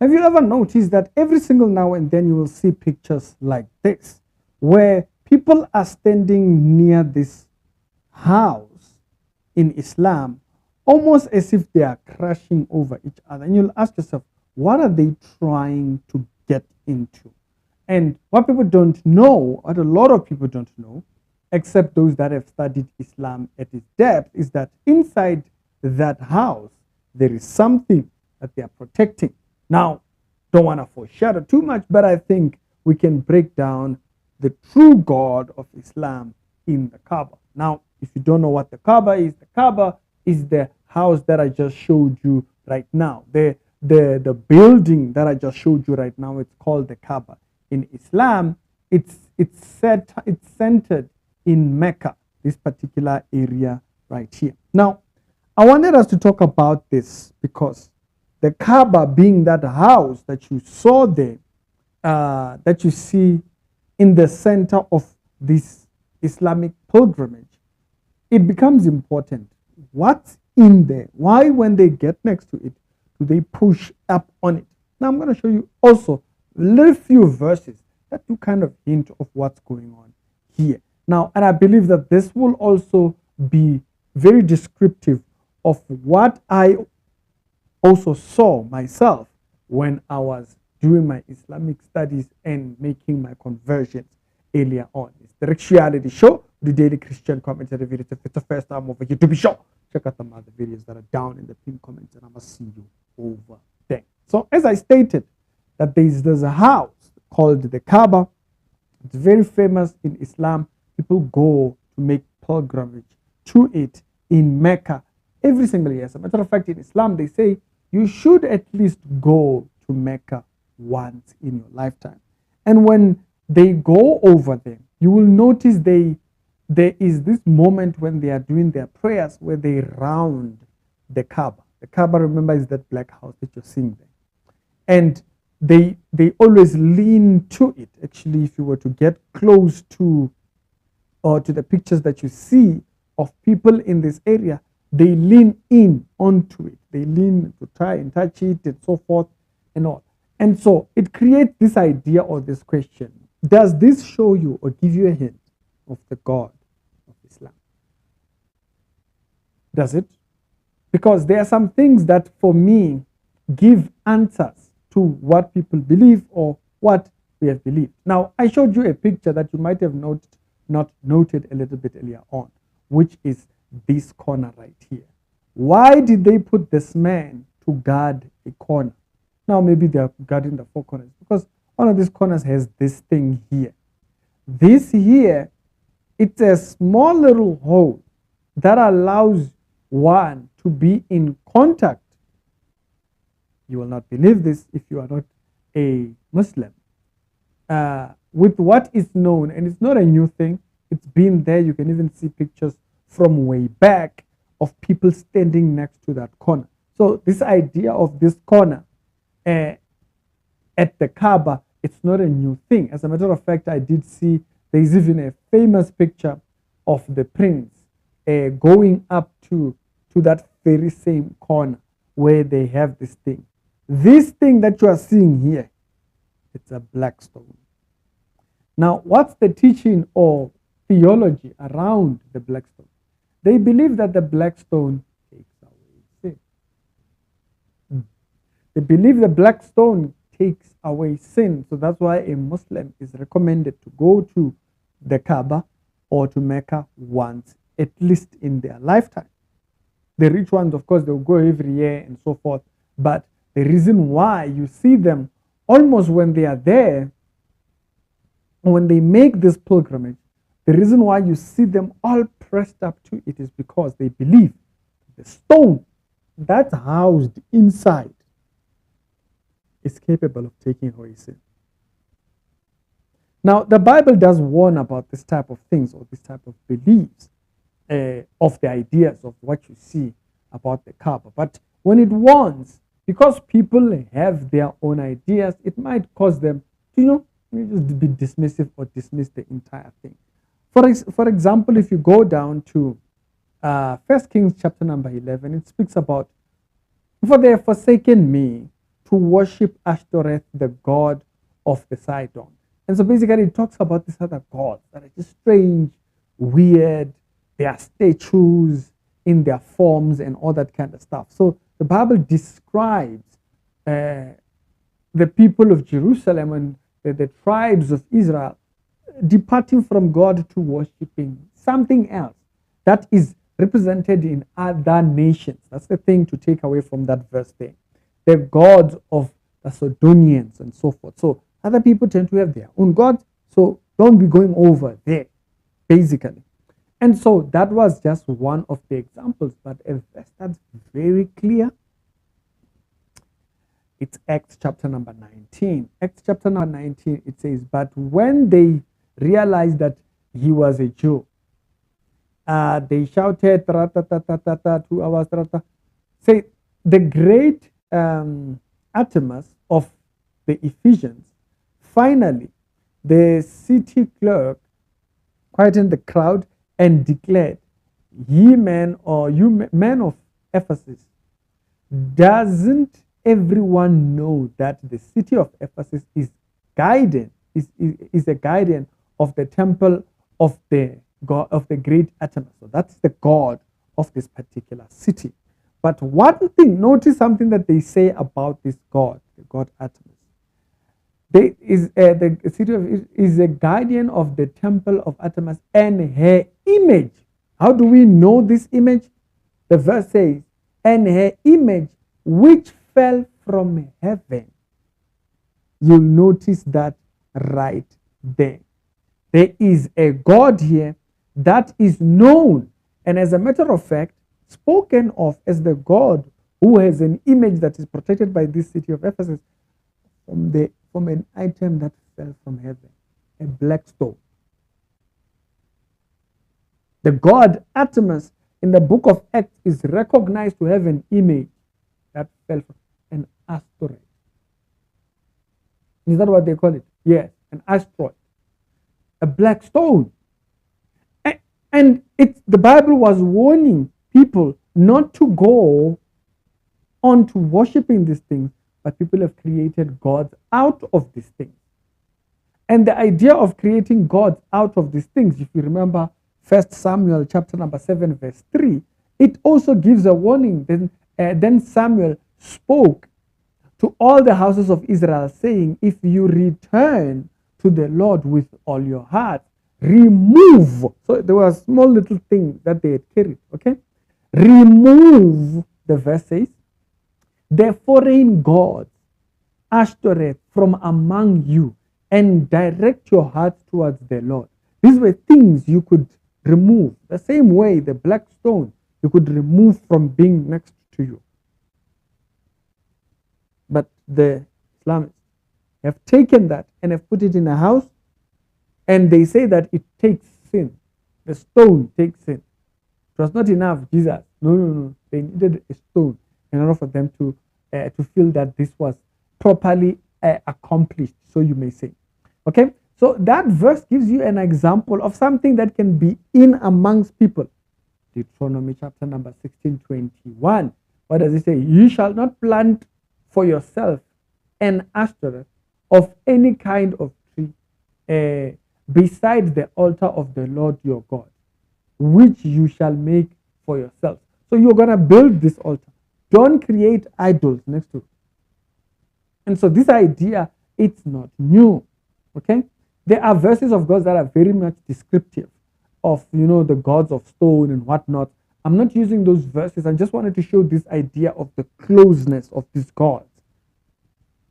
Have you ever noticed that every single now and then you will see pictures like this, where people are standing near this house in Islam, almost as if they are crashing over each other. And you'll ask yourself, what are they trying to get into? And what people don't know, what a lot of people don't know, except those that have studied Islam at its depth, is that inside that house, there is something that they are protecting. Now, don't want to foreshadow too much, but I think we can break down the true God of Islam in the Kabba. Now, if you don't know what the Kabba is the house that I just showed you right now. The building that I just showed you right now, it's called the Kabba. In Islam, it's centered in Mecca, this particular area right here. Now, I wanted us to talk about this because the Kaaba, being that house that you saw there, that you see in the center of this Islamic pilgrimage, it becomes important. What's in there? Why, when they get next to it, do they push up on it? Now, I'm going to show you also a little few verses that do kind of hint of what's going on here. Now, and I believe that this will also be very descriptive of what I also saw myself when I was doing my Islamic studies and making my conversions earlier on. It's the Rich Reality Show, the daily Christian commentary video. If it's the first time over here, to be sure, check out the other videos that are down in the pinned comments, and I must see you over there. So, as I stated, that there's a house called the Kaaba. It's very famous in Islam. People go to make pilgrimage to it in Mecca every single year. As a matter of fact, in Islam, they say you should at least go to Mecca once in your lifetime. And when they go over there, you will notice there is this moment when they are doing their prayers where they round the Kaaba. The Kaaba, remember, is that black house that you're seeing there. And they always lean to it. Actually, if you were to get close to the pictures that you see of people in this area, they lean in onto it. They lean to try and touch it and so forth and all. And so it creates this idea or this question. Does this show you or give you a hint of the God of Islam? Does it? Because there are some things that for me give answers to what people believe or what we have believed. Now, I showed you a picture that you might have not noted a little bit earlier on, which is this corner right here. Why did they put this man to guard a corner? Now, maybe they are guarding the four corners because one of these corners has this thing here. This here, it's a small little hole that allows one to be in contact. You will not believe this if you are not a Muslim. With what is known, and it's not a new thing, it's been there. You can even see pictures from way back of people standing next to that corner. So this idea of this corner at the Kaaba, it's not a new thing. As a matter of fact, I did see there's even a famous picture of the prince going up to that very same corner where they have this thing. This thing that you are seeing here, it's a black stone. Now, what's the teaching or theology around the black stone? They believe that the black stone takes away sin. They believe the black stone takes away sin. So that's why a Muslim is recommended to go to the Kaaba or to Mecca once, at least in their lifetime. The rich ones, of course, they'll go every year and so forth. But the reason why you see them almost when they are there, when they make this pilgrimage, the reason why you see them all pressed up to it is because they believe the stone that's housed inside is capable of taking away sin. Now, the Bible does warn about this type of things or this type of beliefs of the ideas of what you see about the Kaaba. But when it warns, because people have their own ideas, it might cause them to, just be dismissive or dismiss the entire thing. For example, if you go down to 1 Kings chapter number 11, it speaks about, for they have forsaken me, to worship Ashtoreth, the god of the Sidon. And so basically it talks about these other gods that are just strange, weird, they are statues in their forms and all that kind of stuff. So the Bible describes the people of Jerusalem and the tribes of Israel departing from God to worshiping something else that is represented in other nations. That's the thing to take away from that verse there. The gods of the Sidonians and so forth. So other people tend to have their own gods, so don't be going over there, basically. And so that was just one of the examples, but a verse that's very clear, it's Acts chapter number 19. Acts chapter number 19, it says, but when they realized that he was a Jew, they shouted, 2 hours, say, the great Artemis of the Ephesians, finally, the city clerk quietened the crowd and declared, ye men, or you men of Ephesus, doesn't everyone know that the city of Ephesus is a guardian of the temple of the god of the great Artemis? So that's the god of this particular city. But one thing, notice something that they say about this god, the god Artemis. The city of is a guardian of the temple of Artemis and her image. How do we know this image? The verse says, and her image which fell from heaven. You'll notice that right there. There is a God here that is known, and as a matter of fact, spoken of as the God who has an image that is protected by this city of Ephesus from an item that fell from heaven, a black stone. The god Artemis in the book of Acts is recognized to have an image that fell from an asteroid. Is that what they call it? Yes, an asteroid, a black stone. And the Bible was warning people not to go on to worshiping these things, but people have created gods out of these things. And the idea of creating gods out of these things, if you remember 1 Samuel chapter number 7 verse 3, it also gives a warning. Then Samuel spoke to all the houses of Israel, saying, if you return to the Lord with all your heart, remove. So there were small little things that they had carried, okay? Remove, the verse says, the foreign gods, Ashtoreth, from among you, and direct your heart towards the Lord. These were things you could remove. The same way the black stone you could remove from being next to you. But the Islamists have taken that and have put it in a house, and they say that it takes sin. The stone takes sin. It was not enough, Jesus. No. They needed a stone in order for them to feel that this was properly accomplished, so you may say. Okay, so that verse gives you an example of something that can be in amongst people. Deuteronomy chapter number 16:21. What does it say? You shall not plant for yourself an Ashtoreth of any kind of tree beside the altar of the Lord your God, which you shall make for yourself. So you're going to build this altar. Don't create idols next to it. And so this idea, it's not new. Okay? There are verses of God that are very much descriptive of, the gods of stone and whatnot. I'm not using those verses. I just wanted to show this idea of the closeness of these gods.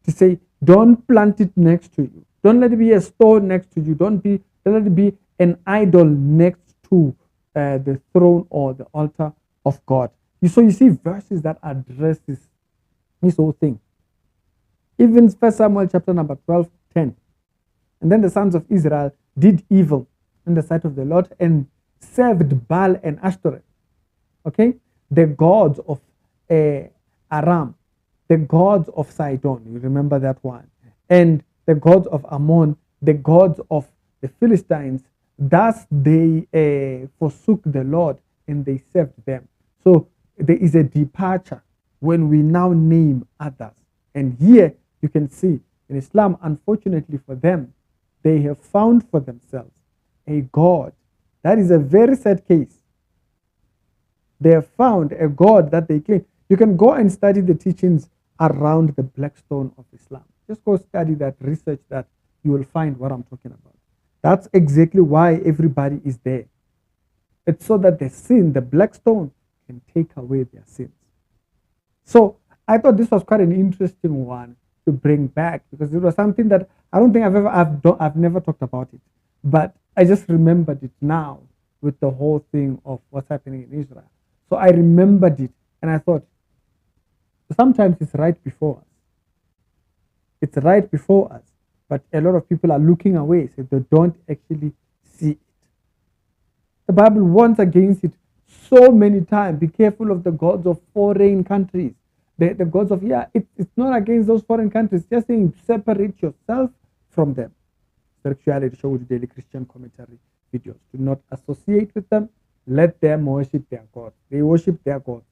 To say, don't plant it next to you. Don't let it be a stone next to you. Don't let it be an idol next to the throne or the altar of God. So you see verses that address this whole thing. Even 1 Samuel chapter number 12:10. And then the sons of Israel did evil in the sight of the Lord and served Baal and Ashtoreth. Okay? The gods of Aram, the gods of Sidon, you remember that one, and the gods of Ammon, the gods of the Philistines. Thus they forsook the Lord and they served them. So there is a departure when we now name others. And here you can see in Islam, unfortunately for them, they have found for themselves a God. That is a very sad case. They have found a God that they claim. You can go and study the teachings around the black stone of Islam. Just go study that, research that. You will find what I'm talking about. That's exactly why everybody is there. It's so that the sin, the black stone, can take away their sins. So I thought this was quite an interesting one to bring back, because it was something that I don't think I've never talked about it, but I just remembered it now with the whole thing of what's happening in Israel. So I remembered it, and I thought, sometimes it's right before us. It's right before us, but a lot of people are looking away, so they don't actually see it. The Bible warns against it so many times. Be careful of the gods of foreign countries. The gods of, it's not against those foreign countries. Just saying, separate yourself from them. Spirituality Show with Daily Christian Commentary videos. Do not associate with them. Let them worship their God. They worship their God.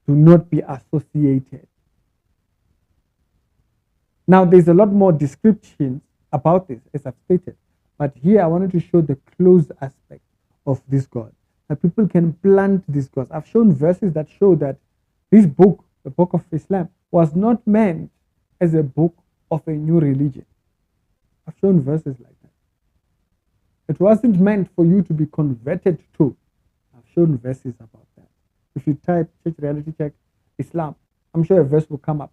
Do not be associated. Now, there's a lot more descriptions about this, as I've stated. But here I wanted to show the close aspect of this God. That people can plant these gods. I've shown verses that show that this book, the Book of Islam, was not meant as a book of a new religion. I've shown verses like that. It wasn't meant for you to be converted to. I've shown verses about that. If you type Church Reality Check Islam, I'm sure a verse will come up.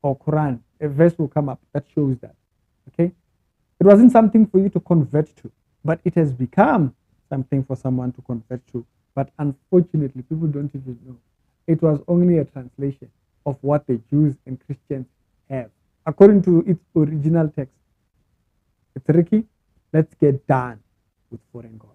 Or Quran, a verse will come up that shows that. Okay? It wasn't something for you to convert to, but it has become something for someone to convert to. But unfortunately, people don't even know. It was only a translation of what the Jews and Christians have, according to its original text. It's tricky. Let's get done with foreign gods.